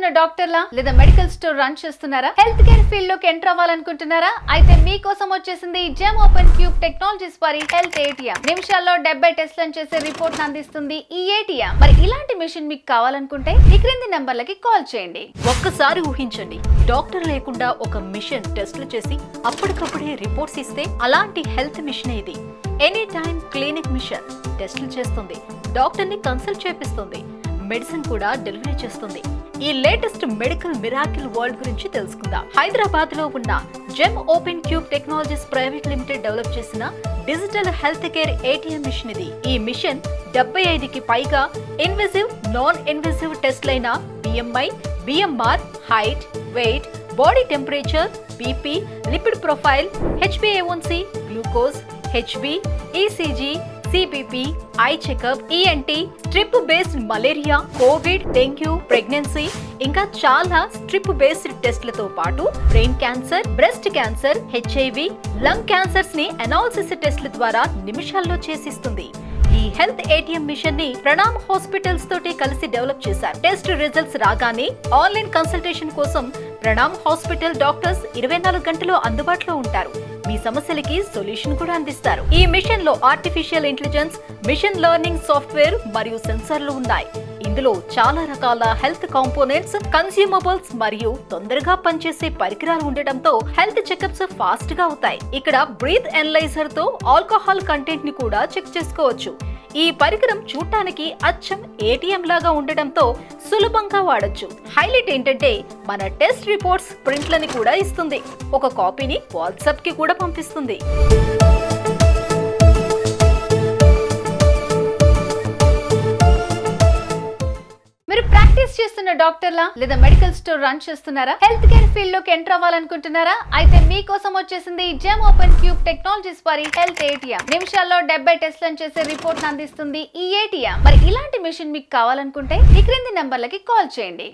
చేస్తున్న డాక్టర్లా లేదా medical store run చేస్తున్నారా? హెల్త్ కేర్ ఫీల్డ్ లోకి ఎంటర్ అవ్వాలనుకుంటున్నారా? అయితే మీకోసం వచ్చేసింది జెమ్ ఓపెన్ క్యూబ్ టెక్నాలజీస్ వారి హెల్త్ ఏటీఎం. నిమిషాల్లో 70 టెస్ట్లను చేసే రిపోర్ట్ అందిస్తుంది ఈ ఏటీఎం. మరి ఇలాంటి మిషన్ మీకు కావాలనుకుంటే ఈ క్రింది నంబర్లకి కాల్ చేయండి. ఒక్కసారి ఊహించండి, డాక్టర్ లేకుండా ఒక మిషన్ టెస్ట్లు చేసి అప్పటికప్పుడే రిపోర్ట్స్ ఇస్తే అలాంటి హెల్త్ మిషన్ ఇది. ఎనీ టైమ్ క్లినిక్ మిషన్ టెస్టులు చేస్తుంది, డాక్టర్ ని కన్సల్ట్ చేపిస్తుంది, మెడిసిన్ కూడా డెలివరీ చేస్తుంది. ఈ లేటెస్ట్ మెడికల్ మిరాకిల్ వరల్డ్ గురించి తెలుసుకుందాం. హైదరాబాద్ లో ఉన్న gem open cube technologies private limited develop చేసిన digital health care ATM machine ఇది. ఈ మిషన్ 75కి పైగా ఇన్విజివ్, నాన్ ఇన్విజివ్ టెస్ట్లైన BMI, BMR, height, weight, body temperature, BP, lipid profile, HbA1c, glucose, Hb, ECG, CBP, eye checkup, ENT, strip based malaria, covid, dengue, pregnancy, ఇంకా చాలా strip based టెస్ట్లతో పాటు brain cancer, breast cancer, HIV, lung cancers ని analysis టెస్ట్ల ద్వారా నిమిషాల్లో చేసిస్తుంది. ఈ health ATM machine ని ప్రణామ్ హాస్పిటల్స్ తోటి కలిసి డెవలప్ చేశారు. టెస్ట్ రిజల్ట్స్ రాగానే ఆన్లైన్ కన్సల్టేషన్ కోసం ప్రణామ్ హాస్పిటల్ డాక్టర్స్ 24 గంటలు అందుబాటులో ఉంటారు. మీ సమస్యలకి సొల్యూషన్ కూడా అందిస్తారు. ఈ మిషన్ లో artificial intelligence, machine learning software మరియు సెన్సార్లు ఉన్నాయి. ఇందులో చాలా రకాల హెల్త్ కాంపోనెంట్స్, కన్స్యూమబుల్స్ మరియు తొందరగా పనిచేసే పరికరాలు ఉండటంతో హెల్త్ చెకప్స్ ఫాస్ట్ గా అవుతాయి. ఇక్కడ బ్రీత్ ఎనలైజర్ తో ఆల్కహాల్ కంటెంట్ ని కూడా చెక్ చేసుకోవచ్చు. ఈ పరికరం చూడటానికి అచ్చం ఏటీఎం లాగా ఉండటంతో సులభంగా వాడొచ్చు. హైలైట్ ఏంటంటే మన టెస్ట్ రిపోర్ట్స్ ప్రింట్లని కూడా ఇస్తుంది. ఒక కాపీని వాట్సాప్ కి కూడా పంపిస్తుంది. మీరు ప్రాక్టీస్ చేస్తున్న డాక్టర్లా లేదా మెడికల్ స్టోర్ రన్ చేస్తున్నారా? హెల్త్ కేర్ ఫీల్డ్ లోకి ఎంటర్ అవ్వాలనుకుంటున్నారా? అయితే మీకోసం వచ్చేసింది జెమ్ ఓపెన్ క్యూబ్ టెక్నాలజీస్ వారి హెల్త్ ఏటీఎం. నిమిషాల్లో 70 టెస్ట్లను చేసే రిపోర్ట్ అందిస్తుంది ఈ ఏటీఎం. మరి ఇలాంటి మిషన్ మీకు కావాలనుకుంటే ఈ క్రింది నంబర్లకి కాల్ చేయండి.